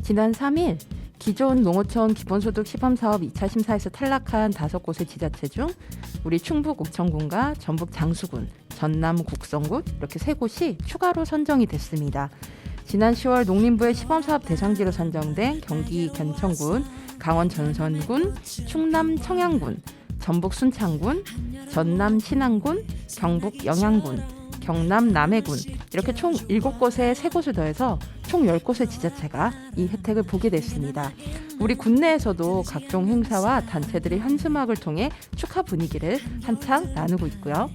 지난 3일 기존 농어촌 기본소득 시범사업 2차 심사에서 탈락한 5곳의 지자체 중 우리 충북 옥천군과 전북 장수군, 전남 곡성군 이렇게 3곳이 추가로 선정이 됐습니다. 지난 10월 농림부의 시범사업 대상지로 선정된 경기 견천군, 강원 전선군, 충남 청양군, 전북 순창군, 전남 신안군, 경북 영양군, 경남 남해군 이렇게 총 7곳에 3곳을 더해서 총 10곳의 지자체가 이 혜택을 보게 됐습니다. 우리 군내에서도 각종 행사와 단체들의 현수막을 통해 축하 분위기를 한창 나누고 있고요.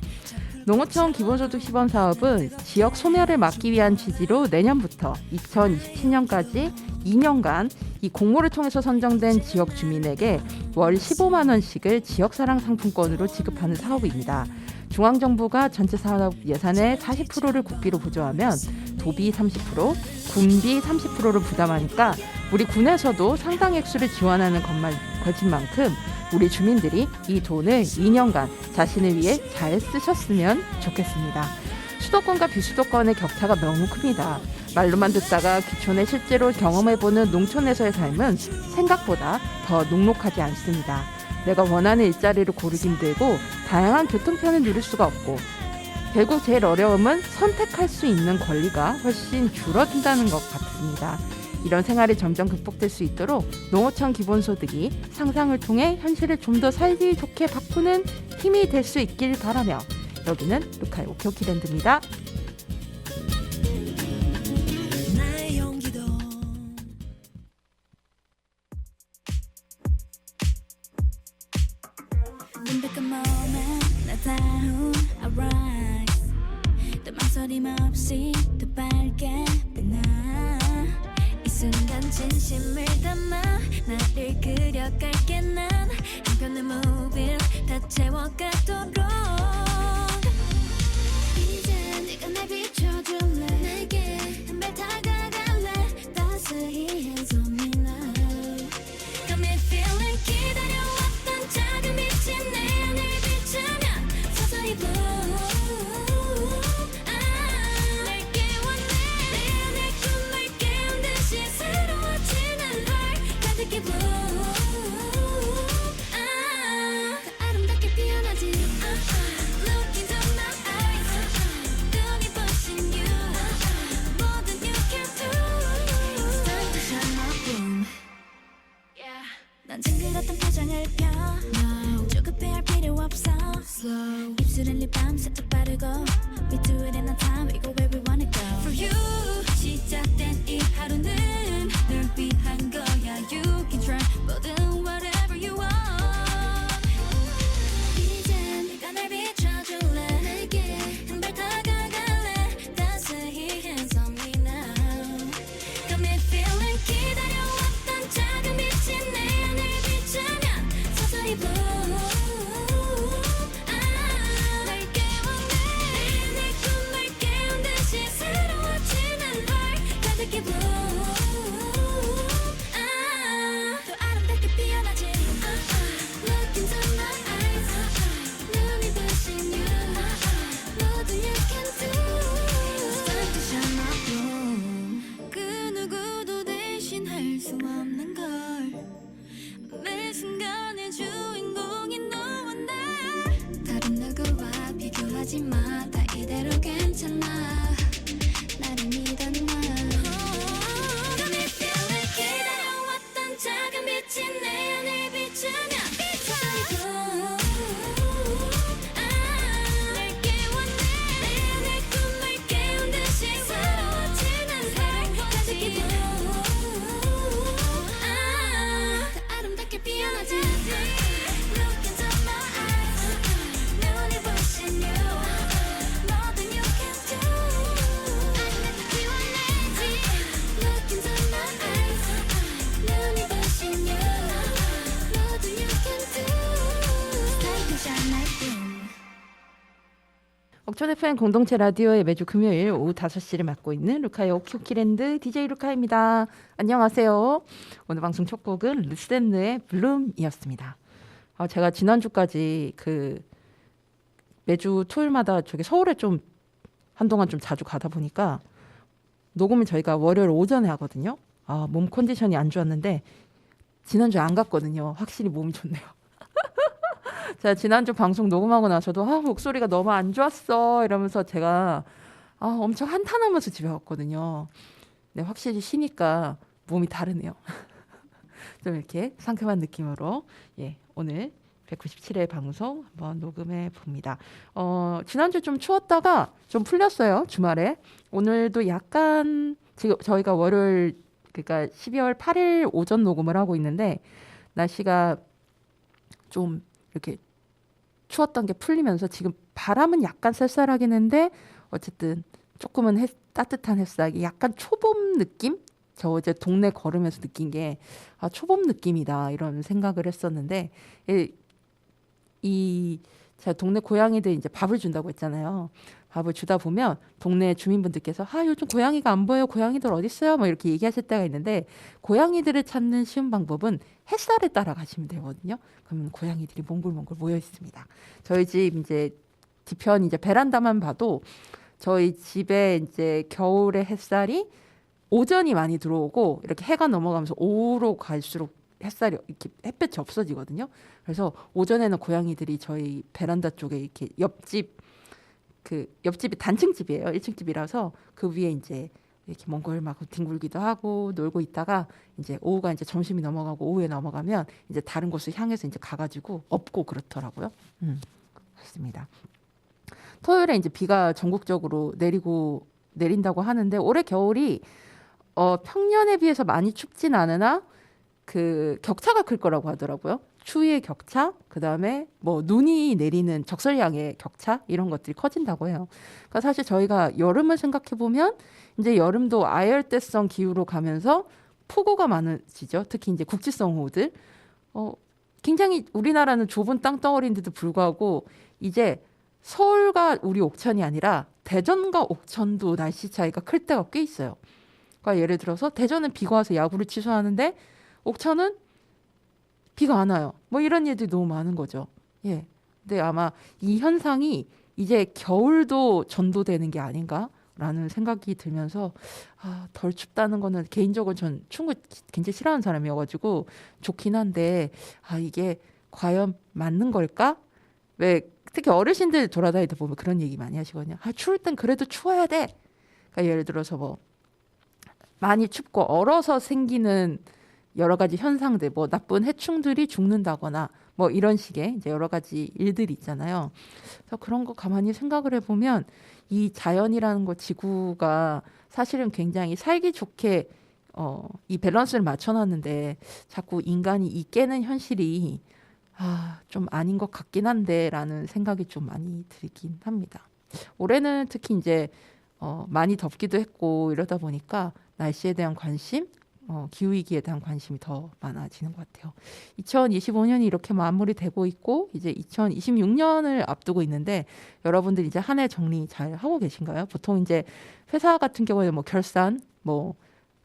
농어촌 기본소득 시범사업은 지역 소멸을 막기 위한 취지로 내년부터 2027년까지 2년간 이 공모를 통해서 선정된 지역 주민에게 월 15만 원씩을 지역사랑 상품권으로 지급하는 사업입니다. 중앙정부가 전체 사업 예산의 40%를 국비로 보조하면 도비 30%, 군비 30%를 부담하니까 우리 군에서도 상당 액수를 지원하는 것인 만큼 우리 주민들이 이 돈을 2년간 자신을 위해 잘 쓰셨으면 좋겠습니다. 수도권과 비수도권의 격차가 너무 큽니다. 말로만 듣다가 귀촌에 실제로 경험해보는 농촌에서의 삶은 생각보다 더 녹록하지 않습니다. 내가 원하는 일자리를 고르기 힘들고 다양한 교통편을 누릴 수가 없고 결국 제일 어려움은 선택할 수 있는 권리가 훨씬 줄어든다는 것 같습니다. 이런 생활이 점점 극복될 수 있도록 농어촌 기본소득이 상상을 통해 현실을 좀 더 살기 좋게 바꾸는 힘이 될 수 있길 바라며 여기는 루카의 오키오키랜드입니다. 더 밝게 빛나 이 순간 진심을 담아 나를 그려갈게 난 한편의 모빌 다 채워가도록 이제 네가 날 비춰줄래 내게 한 발 다가갈래 따스히 hands on me now Got me feeling 기다려왔던 작은 빛이 내 안을 비추면 서서히 난 징그럽던 표정을 펴 no. 조급해할 필요 없어 slow. 입술은 립밤 살짝 바르고 We do it in a time We go where we wanna go For you 시작된 이 하루는 널 위한 거야 You can try 뭐든 whatever you want 이제 네가 날 비춰줄래 내게 한 발 다가갈래 따스히 hands on me now Got me feeling 기다려왔던 작은 빛이 내 하지마 다 이대로 괜찮아 나를 믿어 나 Got me feeling 기다려왔던 작은 빛이 내 안을 비추면 날 깨워내 내 꿈을 깨운 듯이 새로워지는 날 가득히 더 아름답게 피어나지 Look into my eyes 눈이 부신 you 옥천 FM 공동체 라디오의 매주 금요일 오후 5시를 맡고 있는 루카의 오키오키랜드 DJ 루카입니다. 안녕하세요. 오늘 방송 첫 곡은 르센느의 블룸이었습니다. 제가 지난주까지 매주 토요일마다 저기 서울에 좀 한동안 좀 자주 가다 보니까 녹음을 저희가 월요일 오전에 하거든요. 몸 컨디션이 안 좋았는데 지난주에 안 갔거든요. 확실히 몸이 좋네요. 제가 지난주 방송 녹음하고 나서도 목소리가 너무 안 좋았어 이러면서 제가 엄청 한탄하면서 집에 왔거든요. 네, 확실히 쉬니까 몸이 다르네요. 좀 이렇게 상큼한 느낌으로 오늘 197회 방송 한번 녹음해 봅니다. 지난주 좀 추웠다가 좀 풀렸어요. 주말에. 오늘도 약간 지금 저희가 월요일 그러니까 12월 8일 오전 녹음을 하고 있는데 날씨가 좀 이렇게 추웠던 게 풀리면서 지금 바람은 약간 쌀쌀하긴 한데 어쨌든 조금은 따뜻한 햇살이 약간 초봄 느낌? 저 어제 동네 걸으면서 느낀 게 초봄 느낌이다 이런 생각을 했었는데 제가 동네 고양이들 이제 밥을 준다고 했잖아요. 밥을 주다 보면 동네 주민분들께서 요즘 고양이가 안 보여 고양이들 어디 있어요? 뭐 이렇게 얘기하실 때가 있는데 고양이들을 찾는 쉬운 방법은 햇살에 따라가시면 되거든요. 그러면 고양이들이 몽글몽글 모여 있습니다. 저희 집 이제 뒤편 이제 베란다만 봐도 저희 집에 이제 겨울에 햇살이 오전이 많이 들어오고 이렇게 해가 넘어가면서 오후로 갈수록 햇살이 이렇게 햇볕이 없어지거든요. 그래서 오전에는 고양이들이 저희 베란다 쪽에 이렇게 옆집이 단층집이에요. 1층 집이라서 그 위에 이제 이렇게 몽골 막 뒹굴기도 하고 놀고 있다가 이제 오후가 이제 점심이 넘어가고 오후에 넘어가면 이제 다른 곳을 향해서 이제 가가지고 업고 그렇더라고요. 그렇습니다. 토요일에 이제 비가 전국적으로 내린다고 하는데 올해 겨울이 평년에 비해서 많이 춥진 않으나 그 격차가 클 거라고 하더라고요. 추위의 격차, 그 다음에 뭐 눈이 내리는 적설량의 격차 이런 것들이 커진다고 해요. 그러니까 사실 저희가 여름을 생각해 보면 이제 여름도 아열대성 기후로 가면서 폭우가 많아지죠. 특히 이제 국지성 호우들. 굉장히 우리나라는 좁은 땅덩어리인데도 불구하고 이제 서울과 우리 옥천이 아니라 대전과 옥천도 날씨 차이가 클 때가 꽤 있어요. 그러니까 예를 들어서 대전은 비가 와서 야구를 취소하는데 옥천은 비가 안 와요. 뭐 이런 일들이 너무 많은 거죠. 근데 아마 이 현상이 이제 겨울도 전도되는 게 아닌가라는 생각이 들면서 덜 춥다는 거는 개인적으로 전 추운 걸 굉장히 싫어하는 사람이어가지고 좋긴 한데 이게 과연 맞는 걸까? 왜 특히 어르신들 돌아다니다 보면 그런 얘기 많이 하시거든요. 추울 땐 그래도 추워야 돼. 그러니까 예를 들어서 뭐 많이 춥고 얼어서 생기는 여러 가지 현상들, 뭐 나쁜 해충들이 죽는다거나 뭐 이런 식의 이제 여러 가지 일들이 있잖아요. 그래서 그런 거 가만히 생각을 해보면 이 자연이라는 거 지구가 사실은 굉장히 살기 좋게 이 밸런스를 맞춰놨는데 자꾸 인간이 이 깨는 현실이 좀 아닌 것 같긴 한데라는 생각이 좀 많이 들긴 합니다. 올해는 특히 이제 많이 덥기도 했고 이러다 보니까 날씨에 대한 관심, 기후위기에 대한 관심이 더 많아지는 것 같아요. 2025년이 이렇게 마무리되고 있고 이제 2026년을 앞두고 있는데 여러분들 이제 한 해 정리 잘 하고 계신가요? 보통 이제 회사 같은 경우에 뭐 결산, 뭐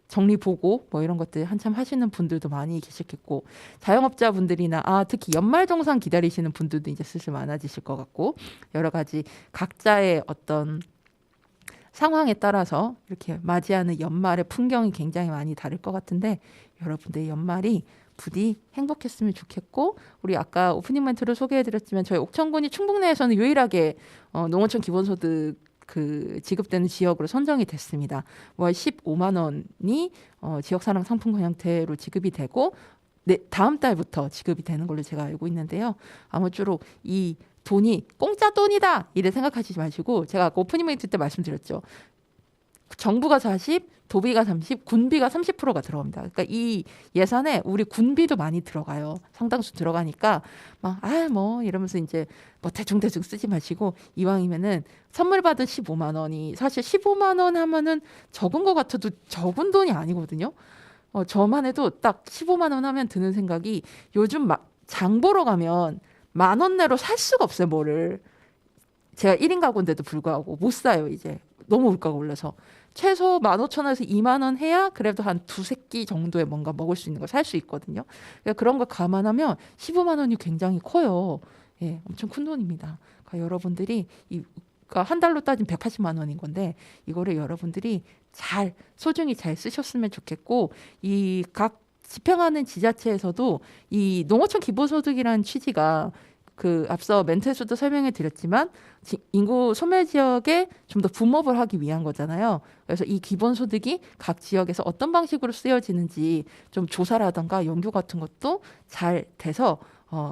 정리 보고 뭐 이런 것들 한참 하시는 분들도 많이 계시겠고 자영업자분들이나 특히 연말정산 기다리시는 분들도 이제 슬슬 많아지실 것 같고 여러 가지 각자의 어떤 상황에 따라서 이렇게 맞이하는 연말의 풍경이 굉장히 많이 다를 것 같은데 여러분들의 연말이 부디 행복했으면 좋겠고 우리 아까 오프닝 멘트로 소개해드렸지만 저희 옥천군이 충북 내에서는 유일하게 농어촌 기본소득 지급되는 지역으로 선정이 됐습니다. 월 15만 원이 지역사랑 상품권 형태로 지급이 되고 다음 달부터 지급이 되는 걸로 제가 알고 있는데요. 아무쪼록 이 돈이 공짜 돈이다 이래 생각하시지 마시고 제가 아까 오프닝 멘트 때 말씀드렸죠. 정부가 40, 도비가 30, 군비가 30%가 들어갑니다. 그러니까 이 예산에 우리 군비도 많이 들어가요. 상당수 들어가니까 뭐 이러면서 이제 뭐 대충 쓰지 마시고 이왕이면은 선물 받은 15만 원이 사실 15만 원 하면은 적은 것 같아도 적은 돈이 아니거든요. 저만 해도 딱 15만 원 하면 드는 생각이 요즘 장 보러 가면 10,000원 내로 살 수가 없어요. 뭐를. 제가 1인 가구인데도 불구하고 못 사요. 이제 너무 물가가 올라서. 최소 15,000원에서 2만 원 해야 그래도 한 두세 끼 정도의 뭔가 먹을 수 있는 걸 살 수 있거든요. 그러니까 그런 걸 감안하면 15만 원이 굉장히 커요. 엄청 큰 돈입니다. 그러니까 여러분들이 이 그러니까 한 달로 따지면 180만 원인 건데 이거를 여러분들이 잘 소중히 잘 쓰셨으면 좋겠고 이 각 집행하는 지자체에서도 이 농어촌 기본소득이라는 취지가 그 앞서 멘트에서도 설명해 드렸지만 인구 소멸 지역에 좀 더 붐업을 하기 위한 거잖아요. 그래서 이 기본소득이 각 지역에서 어떤 방식으로 쓰여지는지 좀 조사라든가 연구 같은 것도 잘 돼서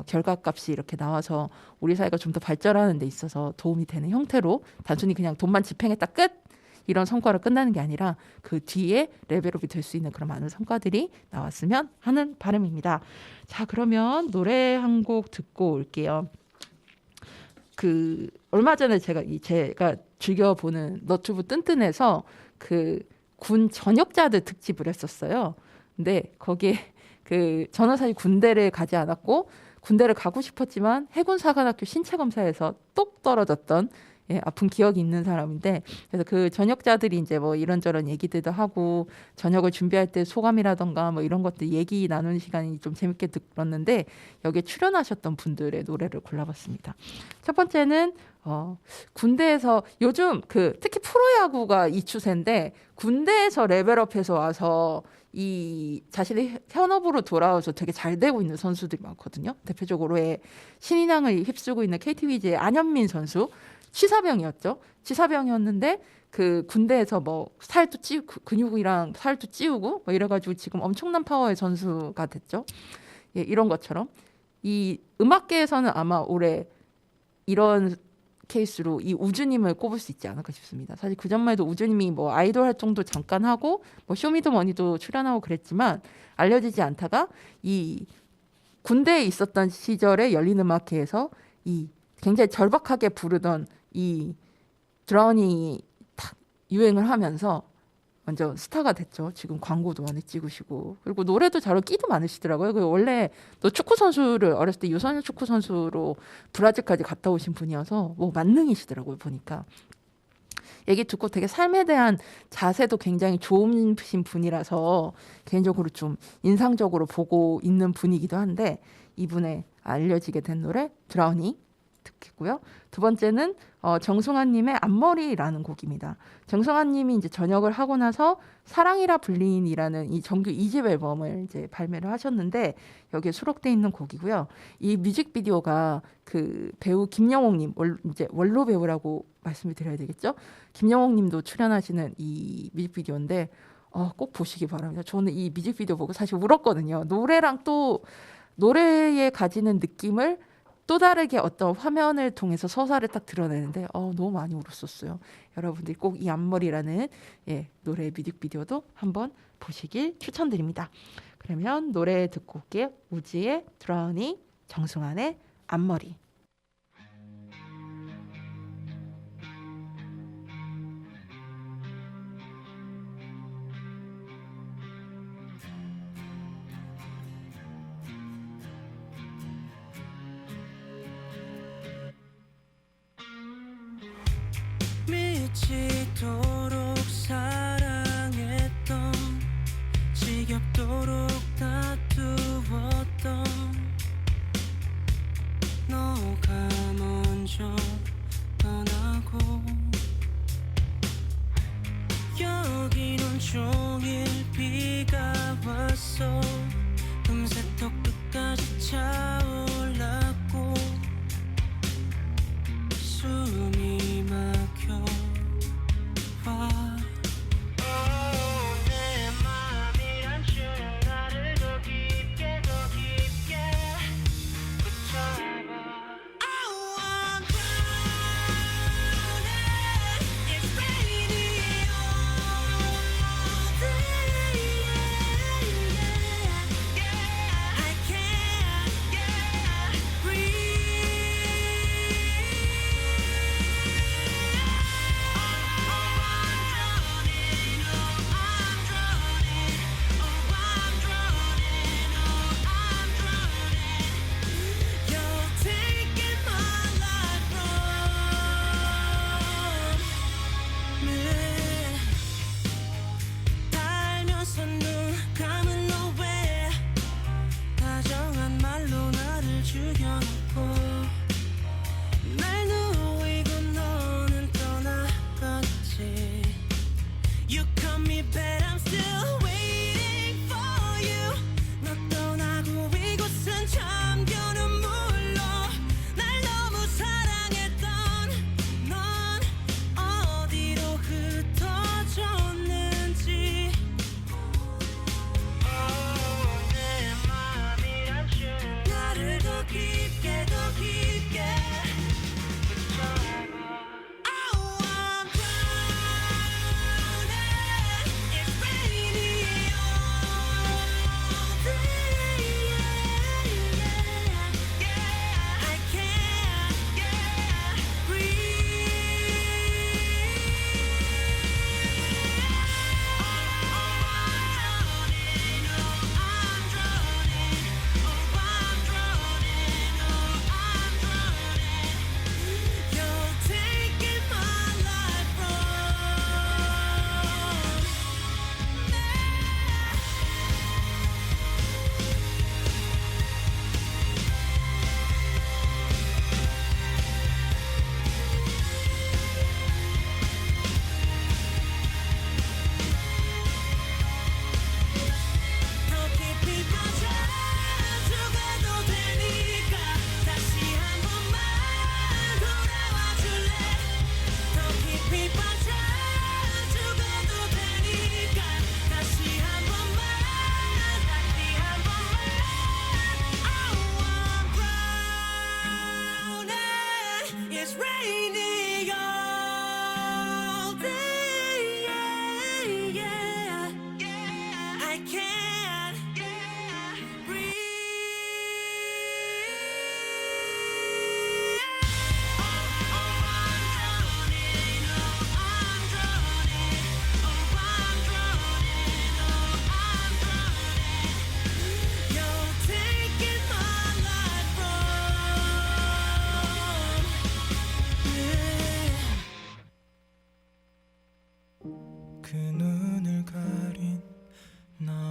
결과값이 이렇게 나와서 우리 사회가 좀 더 발전하는 데 있어서 도움이 되는 형태로 단순히 그냥 돈만 집행했다 끝 이런 성과로 끝나는 게 아니라 그 뒤에 레벨업이 될 수 있는 그런 많은 성과들이 나왔으면 하는 바람입니다. 자, 그러면 노래 한 곡 듣고 올게요. 그 얼마 전에 제가 즐겨 보는 너튜브 뜬뜬해서 그 군 전역자들 특집을 했었어요. 근데 거기에 그 저는 사실 군대를 가지 않았고 군대를 가고 싶었지만 해군사관학교 신체검사에서 똑 떨어졌던 아픈 기억이 있는 사람인데 그래서 그 전역자들이 이제 뭐 이런저런 얘기들도 하고 전역을 준비할 때 소감이라던가 뭐 이런 것들 얘기 나누는 시간이 좀 재밌게 들었는데 여기에 출연하셨던 분들의 노래를 골라봤습니다. 첫 번째는 군대에서 요즘 그 특히 프로야구가 이 추세인데 군대에서 레벨업해서 와서 이 자신의 현업으로 돌아와서 되게 잘 되고 있는 선수들이 많거든요. 대표적으로의 신인왕을 휩쓰고 있는 KT 위즈의 안현민 선수 취사병이었죠. 취사병이었는데 그 군대에서 뭐 살도 찌우고 근육이랑 살도 찌우고 뭐 이래가지고 지금 엄청난 파워의 선수가 됐죠. 예, 이런 것처럼 이 음악계에서는 아마 올해 이런 케이스로 이 우주님을 꼽을 수 있지 않을까 싶습니다. 사실 그 전만 해도 우주님이 뭐 아이돌 활동도 잠깐 하고 뭐 쇼미더머니도 출연하고 그랬지만 알려지지 않다가 이 군대에 있었던 시절에 열린음악회에서 이 굉장히 절박하게 부르던 이 드라운이 탁 유행을 하면서 완전 스타가 됐죠. 지금 광고도 많이 찍으시고 그리고 노래도 잘하고 끼도 많으시더라고요. 원래 또 축구 선수를 어렸을 때 유소년 축구 선수로 브라질까지 갔다 오신 분이어서 뭐 만능이시더라고요. 보니까 얘기 듣고 되게 삶에 대한 자세도 굉장히 좋으신 분이라서 개인적으로 좀 인상적으로 보고 있는 분이기도 한데 이분의 알려지게 된 노래 드라우니 듣겠고요. 두 번째는 정승환님의 앞머리라는 곡입니다. 정승환님이 이제 전역을 하고 나서 사랑이라 불린이라는 이 정규 2집 앨범을 이제 발매를 하셨는데 여기에 수록돼 있는 곡이고요. 이 뮤직비디오가 그 배우 김영옥님 이제 원로 배우라고 말씀을 드려야 되겠죠. 김영옥님도 출연하시는 이 뮤직비디오인데 꼭 보시기 바랍니다. 저는 이 뮤직비디오 보고 사실 울었거든요. 노래랑 또 노래에 가지는 느낌을 또 다르게 어떤 화면을 통해서 서사를 딱 드러내는데 너무 많이 울었었어요. 여러분들이 꼭 이 앞머리라는 노래 뮤직비디오도 한번 보시길 추천드립니다. 그러면 노래 듣고 올게요. 우지의 드라우니, 정승환의 앞머리. 미치도록 사랑했던 지겹도록 다투었던 너가 먼저 떠나고 여긴 온종일 비가 왔어 금세 턱 끝까지 차올랐고 숨이 막혀 내 맘이란 줄은 알아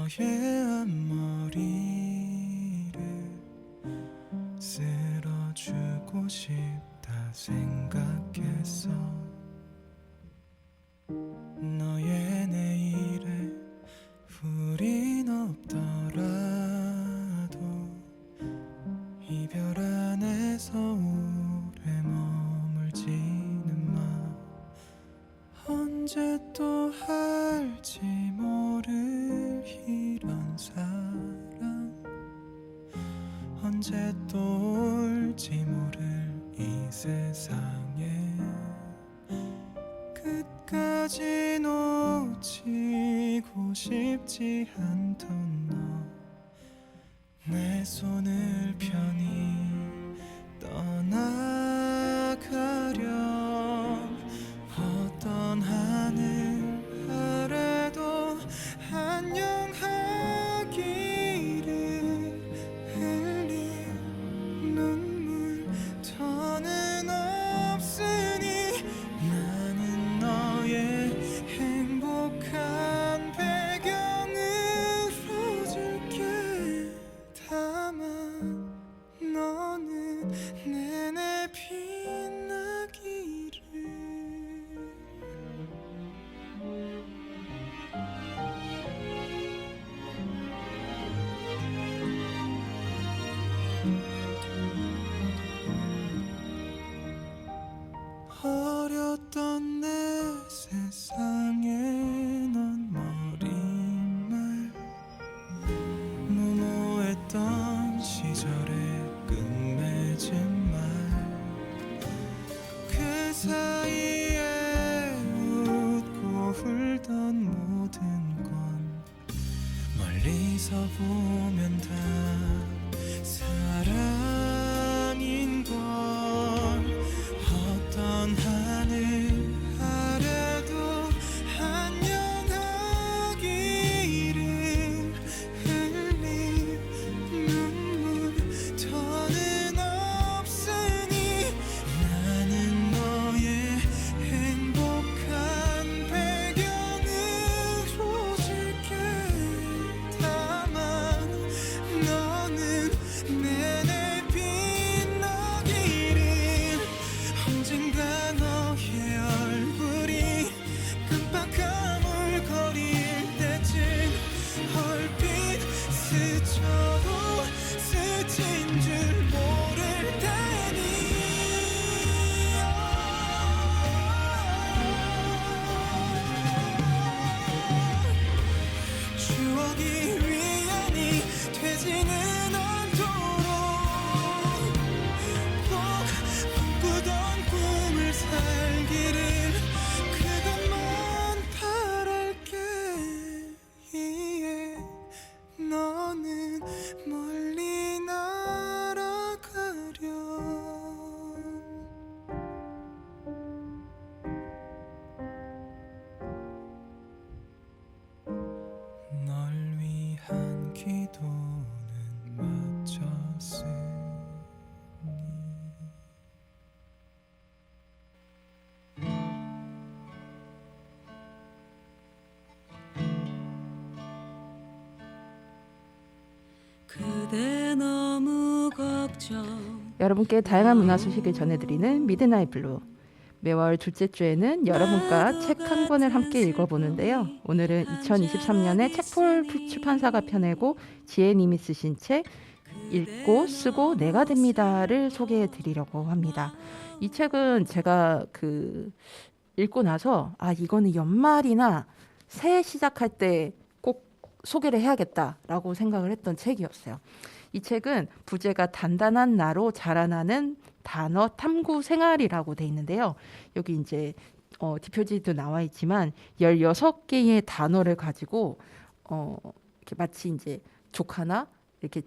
너의 앞머리를 쓸어주고 싶다 생각했어. 너의 내일에 불이 없더라도 이별 안에서 오래 머물지는 마. 언제 또 할지 모를 이런 사랑, 언제 또 올지 모를 이 세상에 끝까지 놓치고 싶지 않던 너, 내 손을 편히 떠나가렴. 어떤 하늘 아래도 안녕하기를 흘릴 눈물 더는 없으니 나는 너의 행복한 배경으로 줄게. 다만 너는 내내 빛나기를. 어렸던 내 세상에 넌 머릿말, 무모했던 시절의 끝맺은 말, 그 사이에 웃고 울던 모든 건 멀리서 보면 다 사랑인 걸. 어떤 하늘 아래도 안녕하기를 흘릴 눈물 더는 없으니 나는 너의 행복한 배경으로 줄게. 다만 너는 내내 빛나기를. 언젠가 너의 얼굴이 깜빡가물거릴 때쯤 얼핏 스쳐도 스친 줄 모를 테니 추억이 위안이 되지는 않도록 꼭 꿈꾸던 꿈을 살기를 그것만 바랄게. 이에 너는 멀리 날아가렴. 널 위한 기도는 마쳤으니. 그대 너무 걱정. 여러분께 다양한 문화 소식을 전해드리는 미드나잇 블루. 매월 둘째 주에는 여러분과 책 한 권을 함께 읽어보는데요. 오늘은 2023년에 책폴 출판사가 펴내고 지혜님이 쓰신 책 읽고 쓰고 내가 됩니다를 소개해드리려고 합니다. 이 책은 제가 읽고 나서 이거는 연말이나 새해 시작할 때 꼭 소개를 해야겠다라고 생각을 했던 책이었어요. 이 책은 부제가 단단한 나로 자라나는 단어 탐구 생활이라고 돼 있는데요. 여기 이제 뒷표지도 나와 있지만 16개의 단어를 가지고 이렇게 마치 이제 조카나 이렇게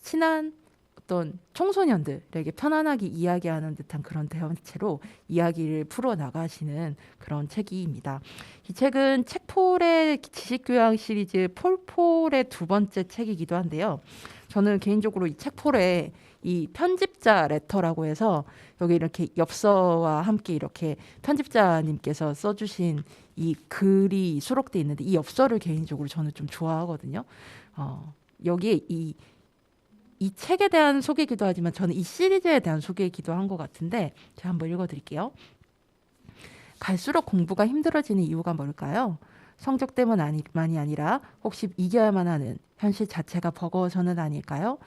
친한 어떤 청소년들에게 편안하게 이야기하는 듯한 그런 대화체로 이야기를 풀어나가시는 그런 책입니다. 이 책은 책폴의 지식교양 시리즈 폴폴의 두 번째 책이기도 한데요. 저는 개인적으로 이 책폴의 이 편집자 레터라고 해서 여기 이렇게 엽서와 함께 이렇게 편집자님께서 써주신 이 글이 수록되어 있는데 이 엽서를 개인적으로 저는 좀 좋아하거든요. 여기에 이 책에 대한 소개이기도 하지만 저는 이 시리즈에 대한 소개이기도 한 것 같은데 제가 한번 읽어드릴게요. 갈수록 공부가 힘들어지는 이유가 뭘까요? 성적 때문만이 아니라 혹시 이겨야만 하는 현실 자체가 버거워서는 아닐까요?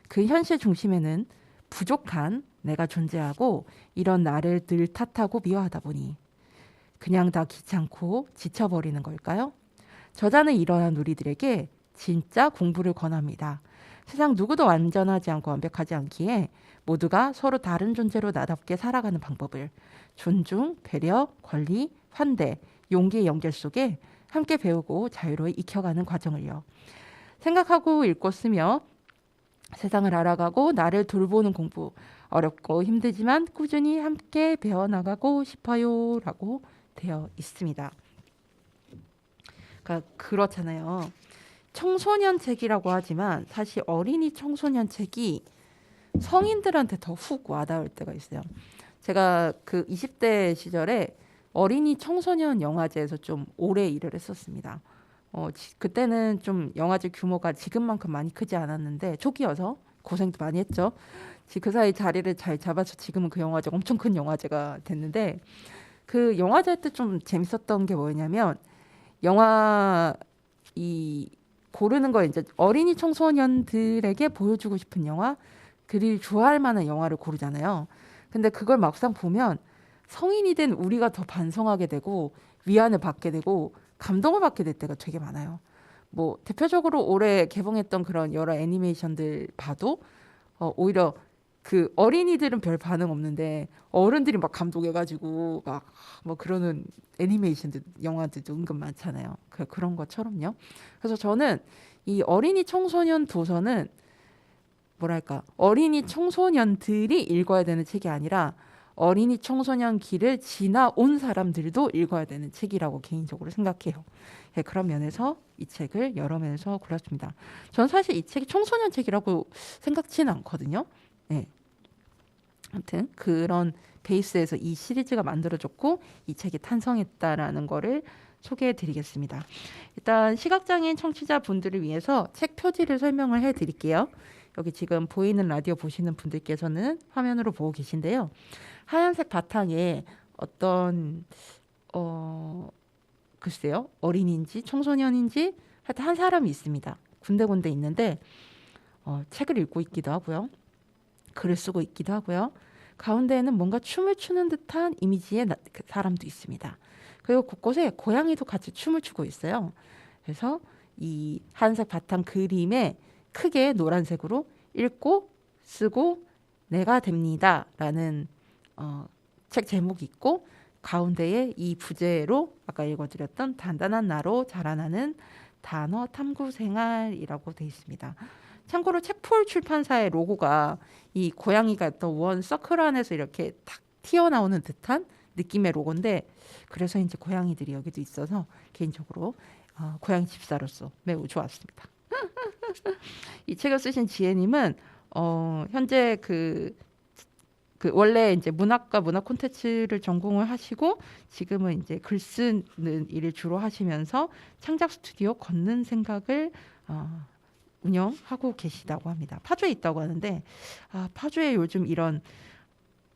그 현실 중심에는 부족한 내가 존재하고 이런 나를 늘 탓하고 미워하다 보니 그냥 다 귀찮고 지쳐버리는 걸까요? 저자는 이러한 우리들에게 진짜 공부를 권합니다. 세상 누구도 완전하지 않고 완벽하지 않기에 모두가 서로 다른 존재로 나답게 살아가는 방법을 존중, 배려, 권리, 환대, 용기의 연결 속에 함께 배우고 자유로이 익혀가는 과정을요. 생각하고 읽고 쓰며 세상을 알아가고 나를 돌보는 공부, 어렵고 힘들지만 꾸준히 함께 배워나가고 싶어요 라고 되어 있습니다. 그러니까 그렇잖아요. 청소년 책이라고 하지만 사실 어린이 청소년 책이 성인들한테 더 훅 와닿을 때가 있어요. 제가 그 20대 시절에 어린이 청소년 영화제에서 좀 오래 일을 했었습니다. 그때는 좀 영화제 규모가 지금만큼 많이 크지 않았는데 초기여서 고생도 많이 했죠. 그 사이 자리를 잘 잡아서 지금은 그 영화제가 엄청 큰 영화제가 됐는데 그 영화제 때 좀 재밌었던 게 뭐냐면 영화 이 고르는 거 이제 어린이 청소년들에게 보여주고 싶은 영화, 그리 좋아할 만한 영화를 고르잖아요. 근데 그걸 막상 보면 성인이 된 우리가 더 반성하게 되고 위안을 받게 되고 감동을 받게 될 때가 되게 많아요. 뭐 대표적으로 올해 개봉했던 그런 여러 애니메이션들 봐도 오히려 그 어린이들은 별 반응 없는데 어른들이 막 감동해가지고 막 뭐 그러는 애니메이션들 영화들도 은근 많잖아요. 그런 것처럼요. 그래서 저는 이 어린이 청소년 도서는 뭐랄까 어린이 청소년들이 읽어야 되는 책이 아니라 어린이 청소년 길을 지나온 사람들도 읽어야 되는 책이라고 개인적으로 생각해요. 네, 그런 면에서 이 책을 여러 면에서 골랐습니다. 저는 사실 이 책이 청소년 책이라고 생각지는 않거든요. 네. 아무튼 그런 베이스에서 이 시리즈가 만들어졌고 이 책이 탄생했다라는 거를 소개해 드리겠습니다. 일단 시각장애인 청취자분들을 위해서 책 표지를 설명을 해 드릴게요. 여기 지금 보이는 라디오 보시는 분들께서는 화면으로 보고 계신데요. 하얀색 바탕에 어떤 글쎄요. 어린인지 청소년인지 하여튼 한 사람이 있습니다. 군데군데 있는데 책을 읽고 있기도 하고요. 글을 쓰고 있기도 하고요. 가운데에는 뭔가 춤을 추는 듯한 이미지의 사람도 있습니다. 그리고 곳곳에 고양이도 같이 춤을 추고 있어요. 그래서 이 하얀색 바탕 그림에 크게 노란색으로 읽고 쓰고 내가 됩니다 라는 책 제목이 있고 가운데에 이 부제로 아까 읽어드렸던 단단한 나로 자라나는 단어 탐구 생활이라고 되어 있습니다. 참고로 책폴 출판사의 로고가 이 고양이가 어떤 원 서클 안에서 이렇게 탁 튀어나오는 듯한 느낌의 로고인데 그래서 이제 고양이들이 여기도 있어서 개인적으로 고양이 집사로서 매우 좋았습니다. 이 책을 쓰신 지혜님은 현재 그 원래 이제 문학과 문학 콘텐츠를 전공을 하시고 지금은 이제 글 쓰는 일을 주로 하시면서 창작 스튜디오 걷는 생각을 운영하고 계시다고 합니다. 파주에 있다고 하는데 파주에 요즘 이런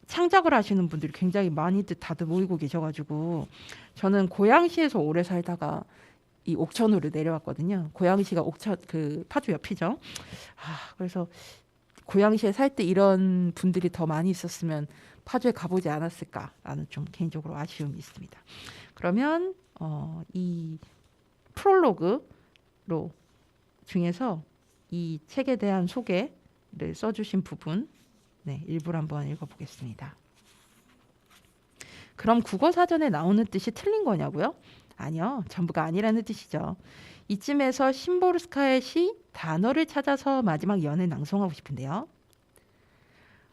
창작을 하시는 분들이 굉장히 많이들 다들 모이고 계셔가지고 저는 고양시에서 오래 살다가 이 옥천으로 내려왔거든요. 고양시가 옥천 그 파주 옆이죠. 그래서 고양시에 살 때 이런 분들이 더 많이 있었으면 파주에 가보지 않았을까라는 좀 개인적으로 아쉬움이 있습니다. 그러면 이 프롤로그로 중에서 이 책에 대한 소개를 써주신 부분 일부를 한번 읽어보겠습니다. 그럼 국어 사전에 나오는 뜻이 틀린 거냐고요? 아니요. 전부가 아니라는 뜻이죠. 이쯤에서 심보르스카의 시 단어를 찾아서 마지막 연을 낭송하고 싶은데요.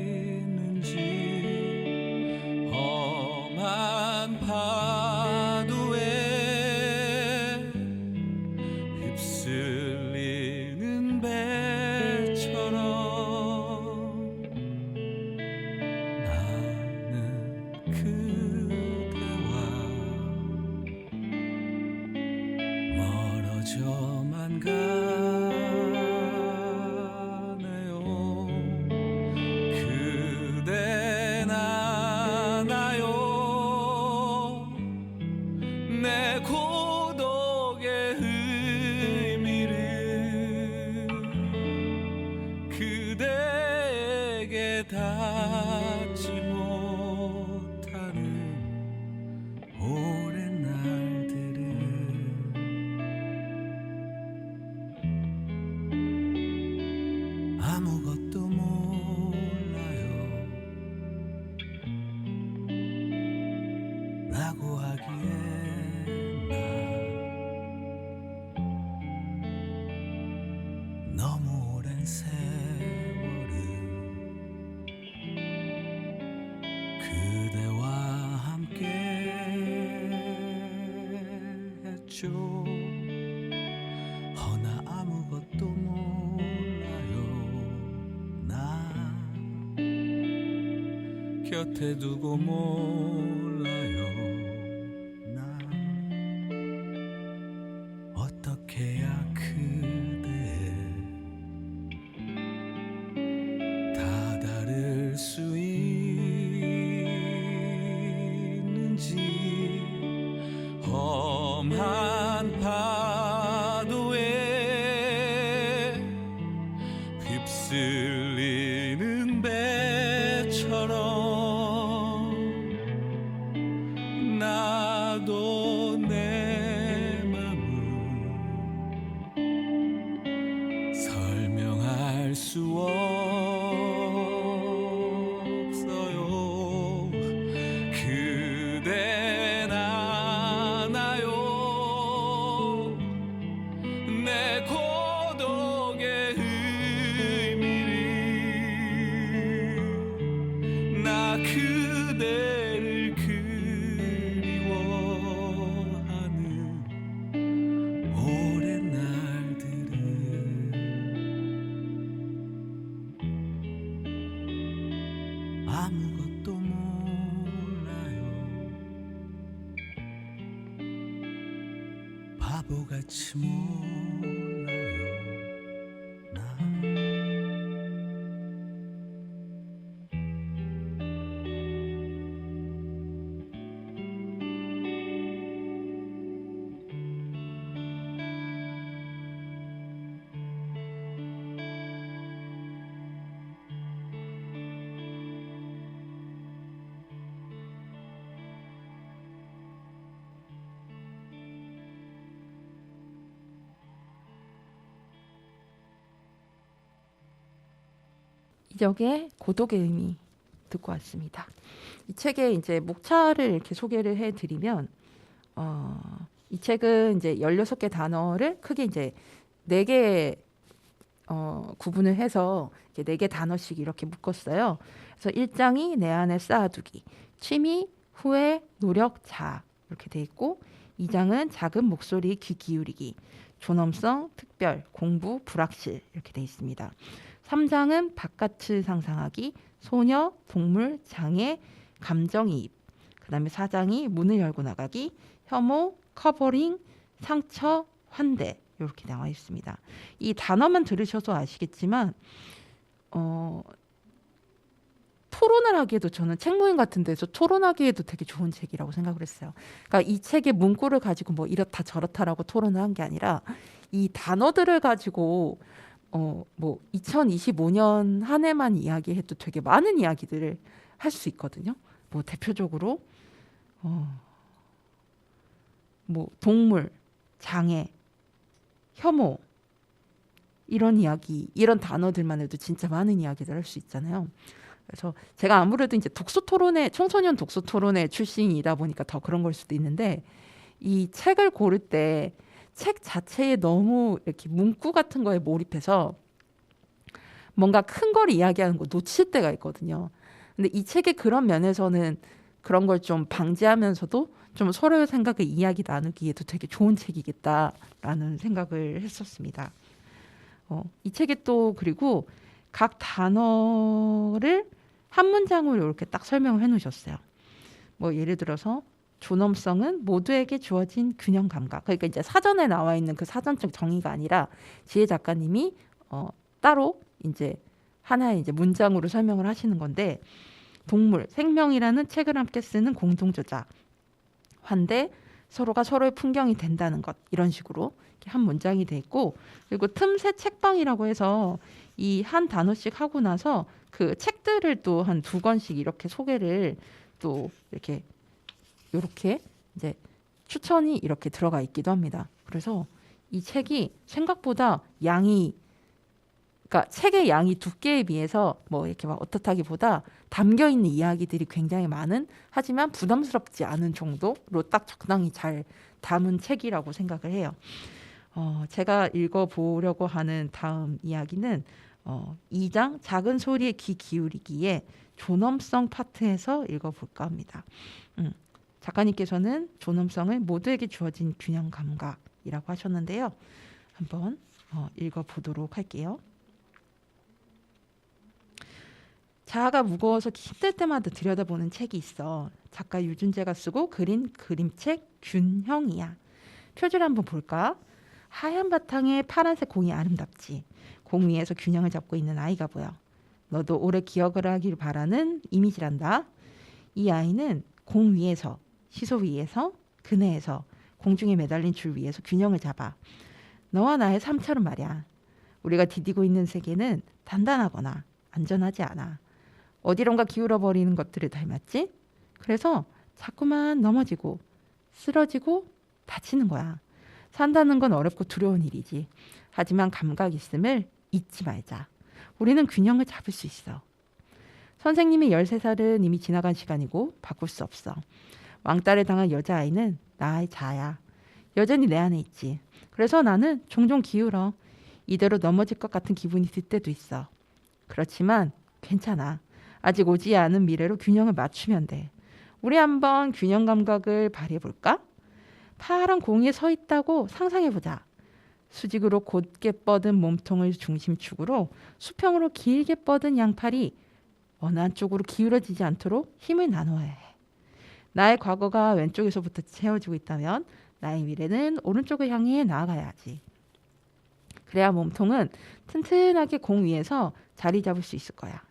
길 휩쓸리는 배처럼 나는 그대와 멀어져만 가네요. 그댄 아나요 내 고독의 의미를 그대에게 닿지 못하는 오랜 날들을 아무것도 몰라요 라고 하기에 너무 오랜 세월을 그대와 함께 했죠. 허나 아무것도 몰라요. 나 곁에 두고 몰라요. 나 어떻게 해야 다다를 수 있는지 험한 파도에 휩쓸리는 배처럼 나도 내 맘을 설명할 수 없어요. 그댄 아나요 내 고독의 의미를 나 그대를 그리워하는 오랜 날들을 아무것도 몰라요. 바보같이 몰라요. 나 이적의 고독의 의미 듣고 왔습니다. 이 책의 이제 목차를 이렇게 소개를 해드리면, 이 책은 이제 16개 단어를 크게 이제 4개 구분을 해서 이제 4개 단어씩 이렇게 묶었어요. 그래서 1장이 내 안에 쌓아두기, 취미, 후회, 노력, 자아 이렇게 돼 있고, 2장은 작은 목소리 귀 기울이기, 존엄성, 특별, 공부, 불확실 이렇게 돼 있습니다. 3장은 바깥을 상상하기, 소녀, 동물, 장애, 감정이입. 그 다음에 4장이 문을 열고 나가기, 혐오, 커버링, 상처, 환대 이렇게 나와 있습니다. 이 단어만 들으셔도 아시겠지만 토론을 하기에도, 저는 책 모임 같은 데서 토론하기에도 되게 좋은 책이라고 생각을 했어요. 그러니까 이 책의 문구를 가지고 뭐 이렇다 저렇다라고 토론을 한 게 아니라 이 단어들을 가지고 뭐 2025년 한 해만 이야기해도 되게 많은 이야기들을 할 수 있거든요. 뭐 대표적으로 뭐 동물, 장애, 혐오 이런 이야기, 이런 단어들만 해도 진짜 많은 이야기들 할 수 있잖아요. 그래서 제가 아무래도 이제 독서 토론회, 청소년 독서 토론회 출신이다 보니까 더 그런 걸 수도 있는데, 이 책을 고를 때 책 자체에 너무 이렇게 문구 같은 거에 몰입해서 뭔가 큰 걸 이야기하는 거 놓칠 때가 있거든요. 근데 이 책의 그런 면에서는 그런 걸 좀 방지하면서도 좀 서로의 생각을 이야기 나누기에도 되게 좋은 책이겠다라는 생각을 했었습니다. 이 책에 또 그리고 각 단어를 한 문장으로 이렇게 딱 설명을 해놓으셨어요. 뭐 예를 들어서 존엄성은 모두에게 주어진 균형 감각. 그러니까 이제 사전에 나와 있는 그 사전적 정의가 아니라 지혜 작가님이 따로 이제 하나의 이제 문장으로 설명을 하시는 건데, 동물, 생명이라는 책을 함께 쓰는 공동저자. 환대, 서로가 서로의 풍경이 된다는 것. 이런 식으로 이렇게 한 문장이 돼 있고, 그리고 틈새 책방이라고 해서 이 한 단어씩 하고 나서 그 책들을 또 한 2권씩 이렇게 소개를 또 이렇게 이제 추천이 이렇게 들어가 있기도 합니다. 그래서 이 책이 생각보다 그러니까 책의 양이 두께에 비해서 뭐 이렇게 막 어떻다기보다 담겨 있는 이야기들이 굉장히 많은, 하지만 부담스럽지 않은 정도로 딱 적당히 잘 담은 책이라고 생각을 해요. 제가 읽어보려고 하는 다음 이야기는 2장 작은 소리에 귀 기울이기에 존엄성 파트에서 읽어볼까 합니다. 작가님께서는 존엄성을 모두에게 주어진 균형 감각이라고 하셨는데요. 한번 읽어보도록 할게요. 자아가 무거워서 힘들 때마다 들여다보는 책이 있어. 작가 유준재가 쓰고 그린 그림책 균형이야. 표지를 한번 볼까? 하얀 바탕에 파란색 공이 아름답지. 공 위에서 균형을 잡고 있는 아이가 보여. 너도 오래 기억을 하길 바라는 이미지란다. 이 아이는 공 위에서, 시소 위에서, 그네에서, 공중에 매달린 줄 위에서 균형을 잡아. 너와 나의 삶처럼 말이야. 우리가 디디고 있는 세계는 단단하거나 안전하지 않아. 어디론가 기울어버리는 것들을 닮았지? 그래서 자꾸만 넘어지고 쓰러지고 다치는 거야. 산다는 건 어렵고 두려운 일이지. 하지만 감각 있음을 잊지 말자. 우리는 균형을 잡을 수 있어. 선생님이 13살은 이미 지나간 시간이고 바꿀 수 없어. 왕따를 당한 여자아이는 나의 자아야. 여전히 내 안에 있지. 그래서 나는 종종 기울어. 이대로 넘어질 것 같은 기분이 들 때도 있어. 그렇지만 괜찮아. 아직 오지 않은 미래로 균형을 맞추면 돼. 우리 한번 균형 감각을 발휘해볼까? 파란 공에 서 있다고 상상해보자. 수직으로 곧게 뻗은 몸통을 중심축으로 수평으로 길게 뻗은 양팔이 어느 한쪽으로 기울어지지 않도록 힘을 나누어야 해. 나의 과거가 왼쪽에서부터 채워지고 있다면 나의 미래는 오른쪽을 향해 나아가야지. 그래야 몸통은 튼튼하게 공 위에서 자리 잡을 수 있을 거야.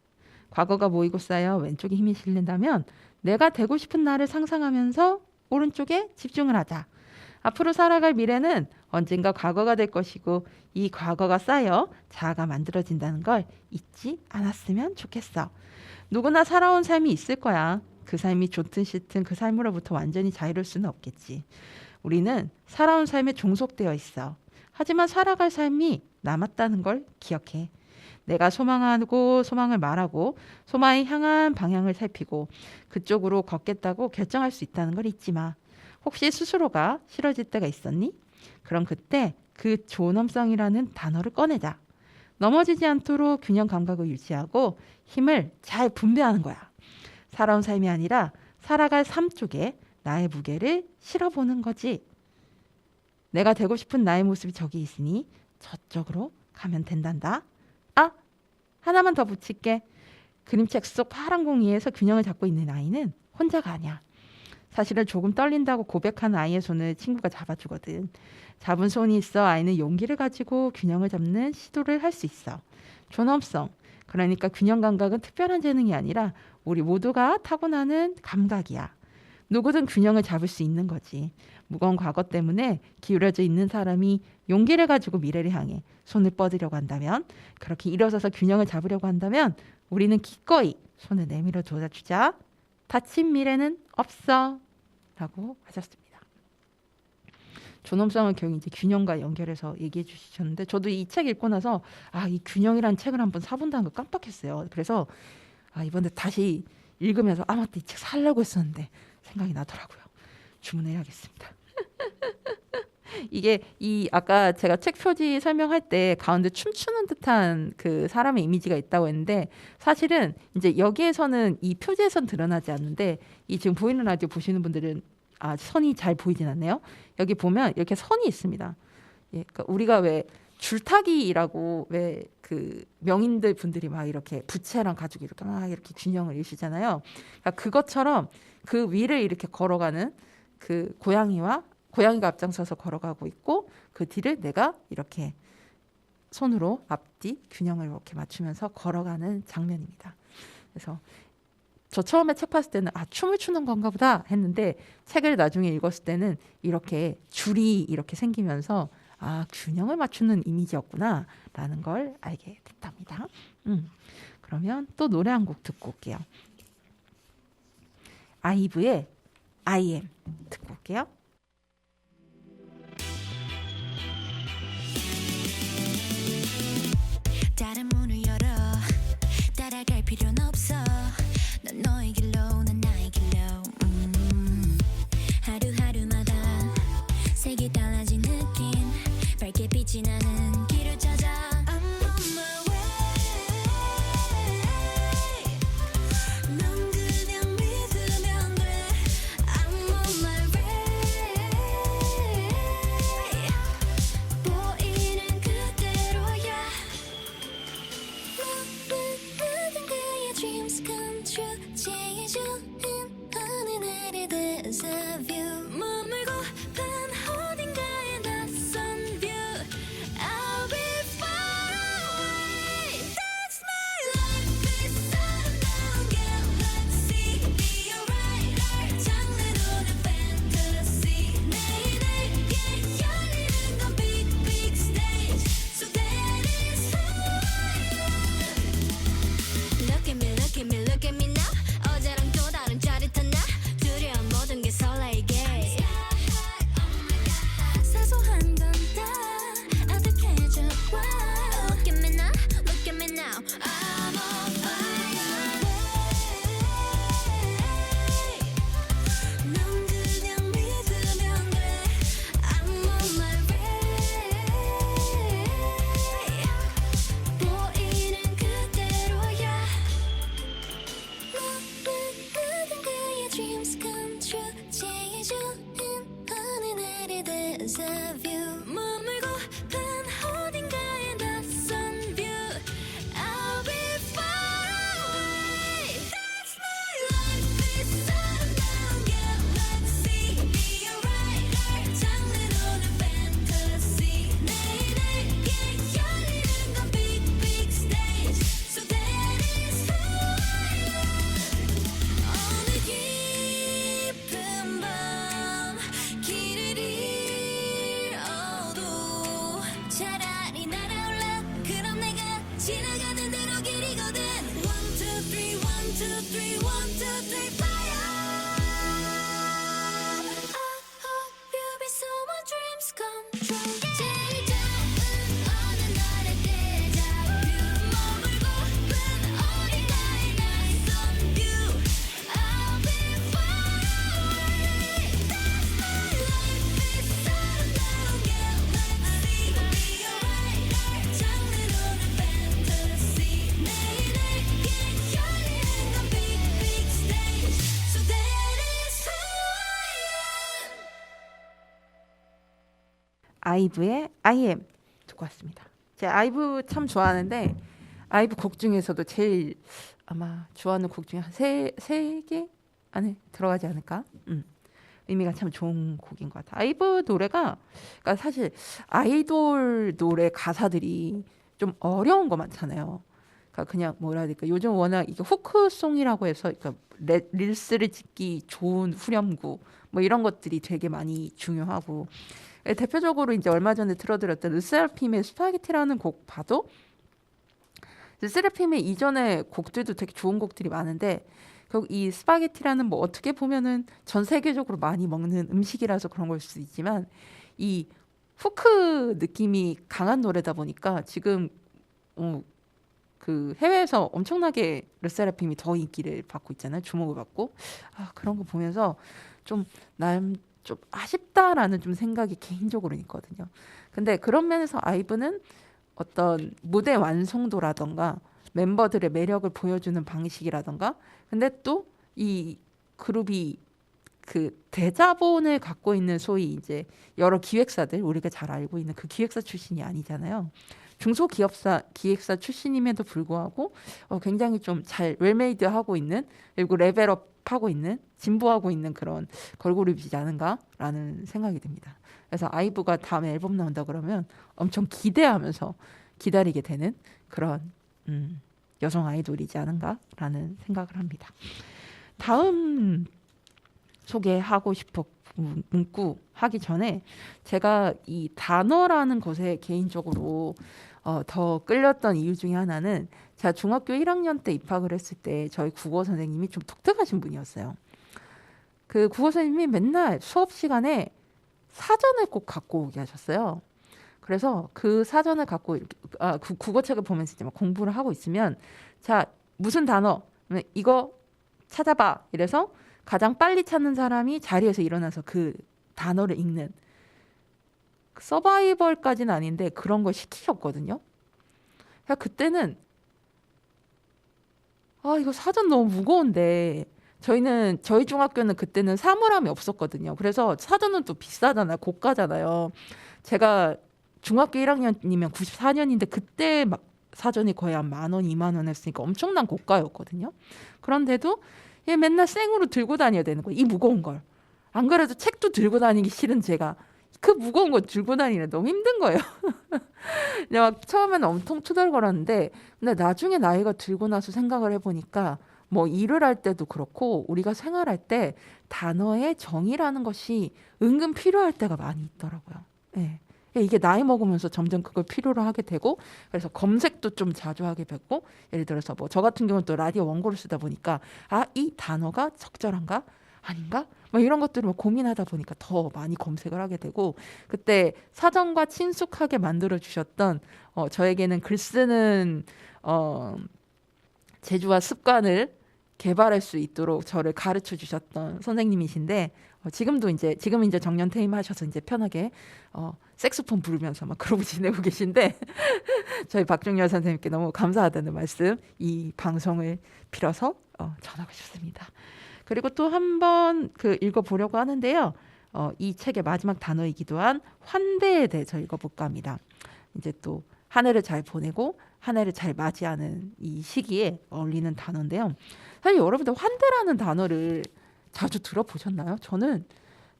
과거가 모이고 쌓여 왼쪽에 힘이 실린다면 내가 되고 싶은 나를 상상하면서 오른쪽에 집중을 하자. 앞으로 살아갈 미래는 언젠가 과거가 될 것이고 이 과거가 쌓여 자아가 만들어진다는 걸 잊지 않았으면 좋겠어. 누구나 살아온 삶이 있을 거야. 그 삶이 좋든 싫든 그 삶으로부터 완전히 자유로울 수는 없겠지. 우리는 살아온 삶에 종속되어 있어. 하지만 살아갈 삶이 남았다는 걸 기억해. 내가 소망하고 소망을 말하고 소망에 향한 방향을 살피고 그쪽으로 걷겠다고 결정할 수 있다는 걸 잊지 마. 혹시 스스로가 싫어질 때가 있었니? 그럼 그때 그 존엄성이라는 단어를 꺼내자. 넘어지지 않도록 균형 감각을 유지하고 힘을 잘 분배하는 거야. 살아온 삶이 아니라 살아갈 삶 쪽에 나의 무게를 실어보는 거지. 내가 되고 싶은 나의 모습이 저기 있으니 저쪽으로 가면 된단다. 아, 하나만 더 붙일게. 그림책 속 파란 공 위에서 균형을 잡고 있는 아이는 혼자가 아니야. 사실은 조금 떨린다고 고백하는 아이의 손을 친구가 잡아주거든. 잡은 손이 있어 아이는 용기를 가지고 균형을 잡는 시도를 할 수 있어. 존엄성, 그러니까 균형 감각은 특별한 재능이 아니라 우리 모두가 타고나는 감각이야. 누구든 균형을 잡을 수 있는 거지. 무거운 과거 때문에 기울어져 있는 사람이 용기를 가지고 미래를 향해 손을 뻗으려고 한다면, 그렇게 일어서서 균형을 잡으려고 한다면 우리는 기꺼이 손을 내밀어 둬주자. 다친 미래는 없어 라고 하셨습니다. 존엄성을 결국 이제 균형과 연결해서 얘기해 주셨는데, 저도 이 책 읽고 나서 이 균형이라는 책을 한번 사본다는 걸 깜빡했어요. 그래서 이번에 다시 읽으면서 맞다, 이 책 사려고 했었는데 생각이 나더라고요. 주문해야겠습니다. 이게 아까 제가 책 표지 설명할 때 가운데 춤추는 듯한 그 사람의 이미지가 있다고 했는데, 사실은 이제 여기에서는 이 표지에선 드러나지 않는데 이 지금 보이는 라디오 보시는 분들은 선이 잘 보이진 않네요. 여기 보면 이렇게 선이 있습니다. 예, 그러니까 우리가 왜 줄타기라고 왜 그 명인들 분들이 막 이렇게 부채랑 가지고 이렇게 막 이렇게 균형을 이루시잖아요. 그러니까 그것처럼 그 위를 이렇게 걸어가는 그 고양이가 앞장서서 걸어가고 있고 그 뒤를 내가 이렇게 손으로 앞뒤 균형을 이렇게 맞추면서 걸어가는 장면입니다. 그래서 저 처음에 책 봤을 때는 춤을 추는 건가 보다 했는데 책을 나중에 읽었을 때는 이렇게 줄이 이렇게 생기면서 균형을 맞추는 이미지였구나 라는 걸 알게 됐답니다. 그러면 또 노래 한 곡 듣고 올게요. 아이브의 I am 듣고 올게요. 다른 문을 열어 따라갈 필요는 없어 넌 너의 길로 난 나의 길로 하루하루마다 색이 달라진 느낌 밝게 빛이 나는 길을 찾아 I'm on my way 넌 그냥 믿으면 돼 I'm on my way 보이는 그대로야 모든 그의 dreams come true 제일 좋은 어느 날의 deja vu 머물고픈 어딘가의 낯선 view I'll be far away That's my life this 아름다운 galaxy Be alright 장르로는 fantasy 내일에게 열리는 건 big big stage So that is who I am Look at me, look at me now 어제랑 또 다른 짜릿한 나 두려운 모든 게 설레게 사소한 건 다 아득해져 Wow Look at me now I'm on fire 넌 그냥 믿으면 돼 I'm on my way 보이는 그대로야 모든 그의 dreams come true 제일 좋은 어느 날의 deja vu 머물고픈 어딘가의 낯선 view I'll be far away That's my life this 아름다운 galaxy Be alright 장르로는 fantasy 내일에게 열리는 건 big big stage So that is who I am 어느 깊은 밤 길을 잃어도 차라리 날아올라 그럼 내가 지나가는 대로 길이거든 One two three one two three one two three fire I hope you be someone dreams come true 제일 좋은 어느 날의 deja vu 머물고픈 어딘가의 낯선 view I'll be far away That's my life this 아름다운 galaxy Be alright 장르로는 fantasy 내일에게 열리는 건 big big stage So that is who I am 아이브의 I am 듣고 왔습니다. 제가 아이브 참 좋아하는데 아이브 곡 중에서도 제일 아마 좋아하는 곡 중에 한 세 개 안에 들어가지 않을까? 의미가 참 좋은 곡인 것 같아요. 아이브 노래가 그러니까 사실 아이돌 노래 가사들이 좀 어려운 거 많잖아요. 그러니까 그냥 뭐라 해야 될까? 요즘 워낙 이게 후크송이라고 해서 그러니까 릴스를 찍기 좋은 후렴구 뭐 이런 것들이 되게 많이 중요하고 대표적으로 이제 얼마 전에 틀어드렸던 르세라핌의 스파게티라는 곡 봐도 르세라핌의 이전의 곡들도 되게 좋은 곡들이 많은데 결국 이 스파게티라는 뭐 어떻게 보면은 전 세계적으로 많이 먹는 음식이라서 그런 걸 수도 있지만 이 후크 느낌이 강한 노래다 보니까 지금 그 해외에서 엄청나게 르세라핌이 더 인기를 받고 있잖아요. 주목을 받고 그런 거 보면서 좀 아쉽다라는 좀 생각이 개인적으로는 있거든요. 근데 그런 면에서 아이브는 어떤 무대 완성도라던가 멤버들의 매력을 보여주는 방식이라던가 근데 또 이 그룹이 그 대자본을 갖고 있는 소위 이제 여러 기획사들 우리가 잘 알고 있는 그 기획사 출신이 아니잖아요. 중소기업사 기획사 출신임에도 불구하고 굉장히 좀 잘 웰메이드하고 있는 그리고 레벨업하고 있는 진보하고 있는 그런 걸그룹이지 않은가라는 생각이 듭니다. 그래서 아이브가 다음에 앨범 나온다 그러면 엄청 기대하면서 기다리게 되는 그런 여성 아이돌이지 않은가라는 생각을 합니다. 다음 소개하고 싶어 문구 하기 전에 제가 이 단어라는 것에 개인적으로 더 끌렸던 이유 중에 하나는 제가 중학교 1학년 때 입학을 했을 때 저희 국어 선생님이 좀 독특하신 분이었어요. 그 국어 선생님이 맨날 수업 시간에 사전을 꼭 갖고 오게 하셨어요. 그래서 그 사전을 갖고 그 국어책을 보면서 이제 막 공부를 하고 있으면 자 무슨 단어 이거 찾아봐 이래서 가장 빨리 찾는 사람이 자리에서 일어나서 그 단어를 읽는 서바이벌까지는 아닌데 그런 걸 시키셨거든요. 그러니까 그때는 이거 사전 너무 무거운데 저희 중학교는 그때는 사물함이 없었거든요. 그래서 사전은 또 비싸잖아요. 고가잖아요. 제가 중학교 1학년이면 94년인데 그때 막 사전이 거의 한 10,000원, 20,000원 했으니까 엄청난 고가였거든요. 그런데도 얘 맨날 생으로 들고 다녀야 되는 거예요. 이 무거운 걸. 안 그래도 책도 들고 다니기 싫은 제가 그 무거운 거 들고 다니는 너무 힘든 거예요. 막 처음에는 엄청 투덜거렸는데 근데 나중에 나이가 들고 나서 생각을 해보니까 뭐 일을 할 때도 그렇고 우리가 생활할 때 단어의 정의라는 것이 은근 필요할 때가 많이 있더라고요. 네. 이게 나이 먹으면서 점점 그걸 필요로 하게 되고 그래서 검색도 좀 자주 하게 되고 예를 들어서 뭐 저 같은 경우는 또 라디오 원고를 쓰다 보니까 이 단어가 적절한가 아닌가 뭐 이런 것들을 고민하다 보니까 더 많이 검색을 하게 되고 그때 사전과 친숙하게 만들어 주셨던 저에게는 글 쓰는 재주와 습관을 개발할 수 있도록 저를 가르쳐 주셨던 선생님이신데 지금 이제 정년 퇴임하셔서 이제 편하게 색소폰 부르면서 막 그러고 지내고 계신데 저희 박종열 선생님께 너무 감사하다는 말씀 이 방송을 빌어서 전하고 싶습니다. 그리고 또 한 번 읽어보려고 하는데요. 이 책의 마지막 단어이기도 한 환대에 대해서 읽어볼까 합니다. 이제 또 한 해를 잘 보내고 한 해를 잘 맞이하는 이 시기에 어울리는 단어인데요. 사실 여러분들 환대라는 단어를 자주 들어보셨나요? 저는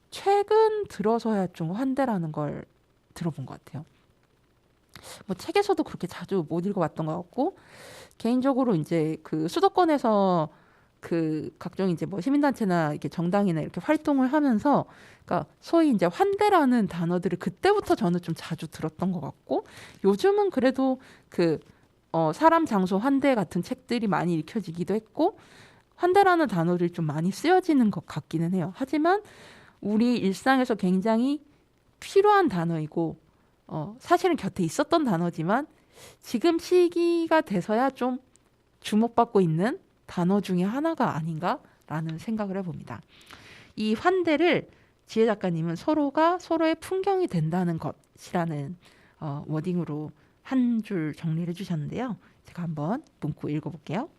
최근 들어서야 좀 환대라는 걸 들어본 것 같아요. 뭐 책에서도 그렇게 자주 못 읽어봤던 것 같고 개인적으로 이제 그 수도권에서 그 각종 이제 뭐 시민단체나 이렇게 정당이나 이렇게 활동을 하면서 그러니까 소위 이제 환대라는 단어들을 그때부터 저는 좀 자주 들었던 것 같고 요즘은 그래도 사람 장소 환대 같은 책들이 많이 읽혀지기도 했고 환대라는 단어들이 좀 많이 쓰여지는 것 같기는 해요. 하지만 우리 일상에서 굉장히 필요한 단어이고 사실은 곁에 있었던 단어지만 지금 시기가 돼서야 좀 주목받고 있는 단어 중에 하나가 아닌가라는 생각을 해봅니다. 이 환대를 지혜 작가님은 서로가 서로의 풍경이 된다는 것이라는 워딩으로 한 줄 정리를 해주셨는데요. 제가 한번 문구 읽어볼게요.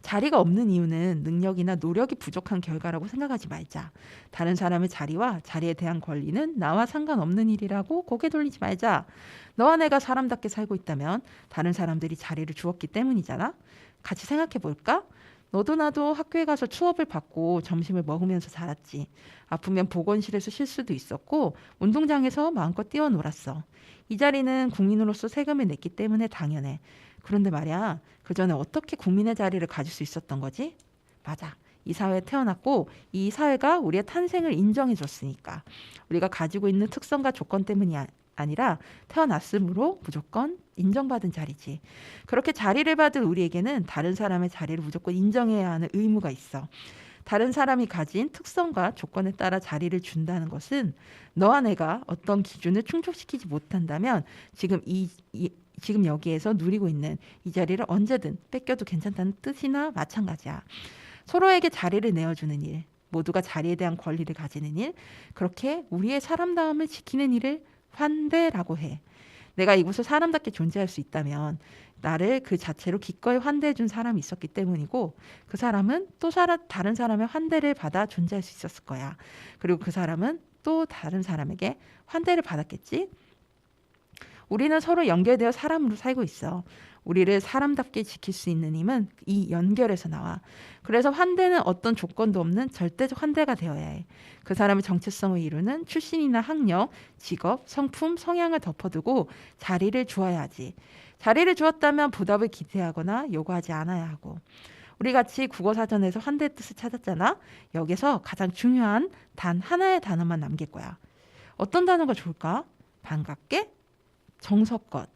자리가 없는 이유는 능력이나 노력이 부족한 결과라고 생각하지 말자. 다른 사람의 자리와 자리에 대한 권리는 나와 상관없는 일이라고 고개 돌리지 말자. 너와 내가 사람답게 살고 있다면 다른 사람들이 자리를 주었기 때문이잖아. 같이 생각해 볼까? 너도 나도 학교에 가서 수업을 받고 점심을 먹으면서 자랐지. 아프면 보건실에서 쉴 수도 있었고 운동장에서 마음껏 뛰어놀았어. 이 자리는 국민으로서 세금을 냈기 때문에 당연해. 그런데 말이야, 그 전에 어떻게 국민의 자리를 가질 수 있었던 거지? 맞아. 이 사회에 태어났고 이 사회가 우리의 탄생을 인정해 줬으니까. 우리가 가지고 있는 특성과 조건 때문이 아니라 태어났으므로 무조건 인정받은 자리지. 그렇게 자리를 받은 우리에게는 다른 사람의 자리를 무조건 인정해야 하는 의무가 있어. 다른 사람이 가진 특성과 조건에 따라 자리를 준다는 것은 너와 내가 어떤 기준을 충족시키지 못한다면 지금 여기에서 누리고 있는 이 자리를 언제든 뺏겨도 괜찮다는 뜻이나 마찬가지야. 서로에게 자리를 내어주는 일, 모두가 자리에 대한 권리를 가지는 일, 그렇게 우리의 사람다움을 지키는 일을 환대라고 해. 내가 이곳에 사람답게 존재할 수 있다면 나를 그 자체로 기꺼이 환대해준 사람이 있었기 때문이고 그 사람은 또 다른 사람의 환대를 받아 존재할 수 있었을 거야. 그리고 그 사람은 또 다른 사람에게 환대를 받았겠지. 우리는 서로 연결되어 사람으로 살고 있어. 우리를 사람답게 지킬 수 있는 힘은 이 연결에서 나와. 그래서 환대는 어떤 조건도 없는 절대적 환대가 되어야 해. 그 사람의 정체성을 이루는 출신이나 학력, 직업, 성품, 성향을 덮어두고 자리를 주어야 하지. 자리를 주었다면 보답을 기대하거나 요구하지 않아야 하고. 우리 같이 국어사전에서 환대의 뜻을 찾았잖아. 여기서 가장 중요한 단 하나의 단어만 남길 거야. 어떤 단어가 좋을까? 반갑게, 정석껏.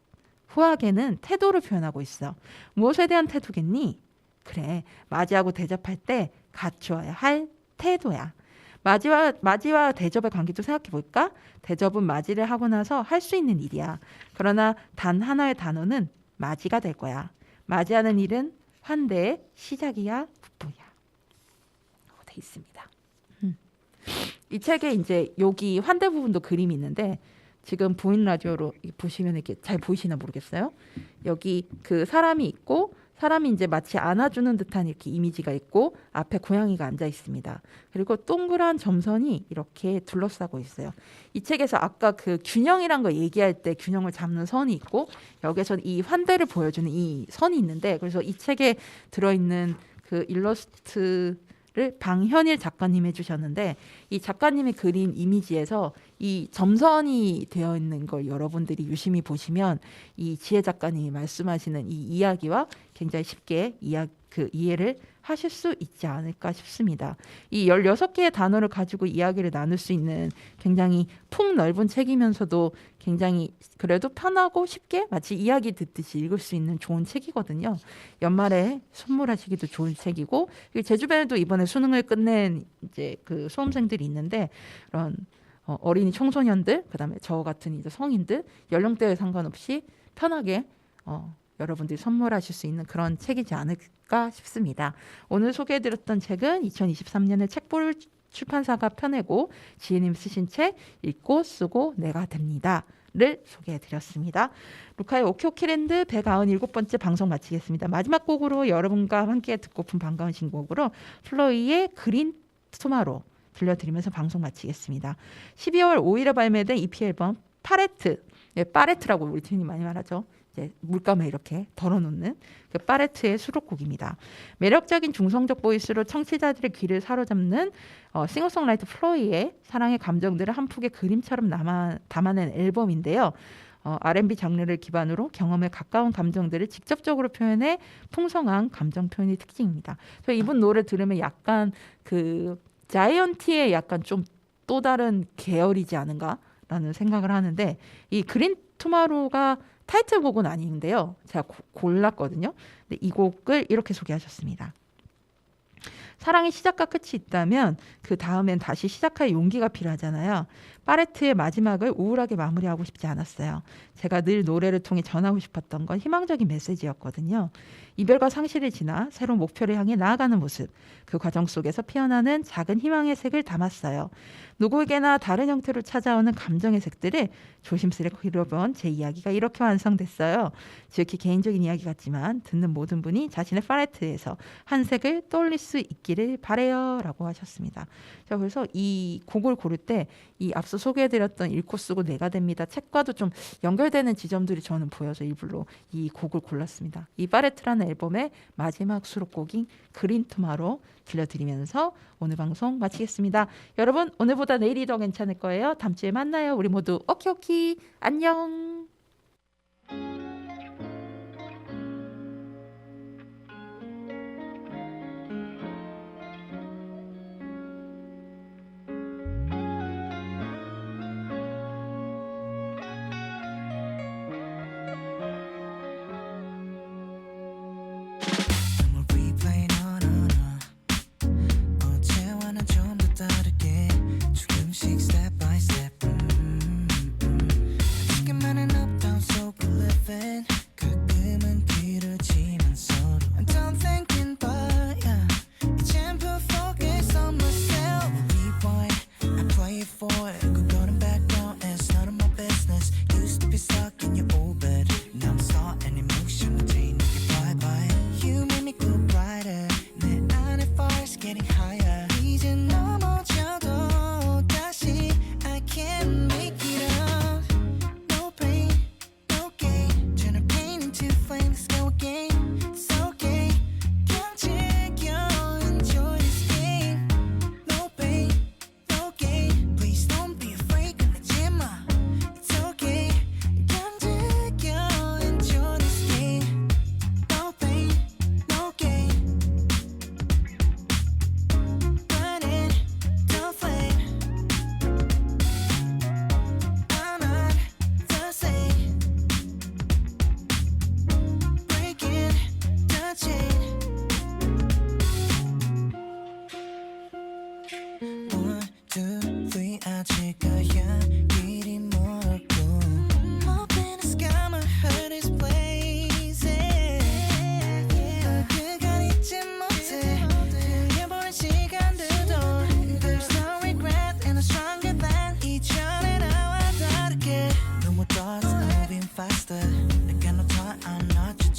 후하게는 태도를 표현하고 있어. 무엇에 대한 태도겠니? 그래, 맞이하고 대접할 때 갖추어야 할 태도야. 맞이와 대접의 관계도 생각해 볼까? 대접은 맞이를 하고 나서 할 수 있는 일이야. 그러나 단 하나의 단어는 맞이가 될 거야. 맞이하는 일은 환대의 시작이야, 부분이야. 돼 있습니다. 이 책에 이제 여기 환대 부분도 그림이 있는데 지금 보이는 라디오로 보시면 이렇게 잘 보이시나 모르겠어요. 여기 그 사람이 있고 사람이 이제 마치 안아주는 듯한 이렇게 이미지가 있고 앞에 고양이가 앉아 있습니다. 그리고 동그란 점선이 이렇게 둘러싸고 있어요. 이 책에서 아까 그 균형이란 거 얘기할 때 균형을 잡는 선이 있고 여기서는 이 환대를 보여주는 이 선이 있는데 그래서 이 책에 들어있는 그 일러스트를 방현일 작가님 해주셨는데 이 작가님이 그린 이미지에서 이 점선이 되어 있는 걸 여러분들이 유심히 보시면 이 지혜 작가님이 말씀하시는 이 이야기와 굉장히 쉽게 이해를 하실 수 있지 않을까 싶습니다. 이 16개의 단어를 가지고 이야기를 나눌 수 있는 굉장히 폭넓은 책이면서도 굉장히 그래도 편하고 쉽게 마치 이야기 듣듯이 읽을 수 있는 좋은 책이거든요. 연말에 선물하시기도 좋은 책이고 제 주변에도 이번에 수능을 끝낸 이제 그 수험생들이 있는데 그런 어린이 청소년들 그다음에 저 같은 이제 성인들 연령대에 상관없이 편하게 여러분들이 선물하실 수 있는 그런 책이지 않을까 싶습니다. 오늘 소개해드렸던 책은 2023년에 책볼 출판사가 펴내고 지혜님 쓰신 책 읽고 쓰고 내가 됩니다를 소개해드렸습니다. 루카의 오키오키랜드 197번째 방송 마치겠습니다. 마지막 곡으로 여러분과 함께 듣고픈 반가운 신곡으로 플로이의 그린 투마로 들려드리면서 방송 마치겠습니다. 12월 5일에 발매된 EP 앨범 파레트, 파레트라고 우리 팀이 많이 말하죠. 이제 물감에 이렇게 덜어놓는 그 파레트의 수록곡입니다. 매력적인 중성적 보이스로 청취자들의 귀를 사로잡는 싱어송라이터 플로이의 사랑의 감정들을 한 폭의 그림처럼 담아낸 앨범인데요. R&B 장르를 기반으로 경험에 가까운 감정들을 직접적으로 표현해 풍성한 감정 표현이 특징입니다. 저 이분 노래 들으면 약간 그 자이언티의 약간 좀 또 다른 계열이지 않은가라는 생각을 하는데 이 그린 투마로가 타이틀곡은 아닌데요. 제가 골랐거든요. 근데 이 곡을 이렇게 소개하셨습니다. 사랑의 시작과 끝이 있다면 그 다음엔 다시 시작할 용기가 필요하잖아요. 파레트의 마지막을 우울하게 마무리하고 싶지 않았어요. 제가 늘 노래를 통해 전하고 싶었던 건 희망적인 메시지였거든요. 이별과 상실을 지나 새로운 목표를 향해 나아가는 모습, 그 과정 속에서 피어나는 작은 희망의 색을 담았어요. 누구에게나 다른 형태로 찾아오는 감정의 색들을 조심스레 그려본 제 이야기가 이렇게 완성됐어요. 지극히 개인적인 이야기 같지만 듣는 모든 분이 자신의 팔레트에서 한 색을 떠올릴 수 있기를 바래요 라고 하셨습니다. 자, 그래서 이 곡을 고를 때 이 앞서 소개해드렸던 읽고 쓰고 내가 됩니다 책과도 좀 연결되는 지점들이 저는 보여서 일부러 이 곡을 골랐습니다. 이 파레트라는 앨범의 마지막 수록곡인 그린 투마로 들려드리면서 오늘 방송 마치겠습니다. 여러분 오늘보다 내일이 더 괜찮을 거예요. 다음 주에 만나요. 우리 모두 오키오키 안녕. I'm a replay 어제와는 좀 더 다르게 조금씩 step by step 지금 많은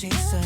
있어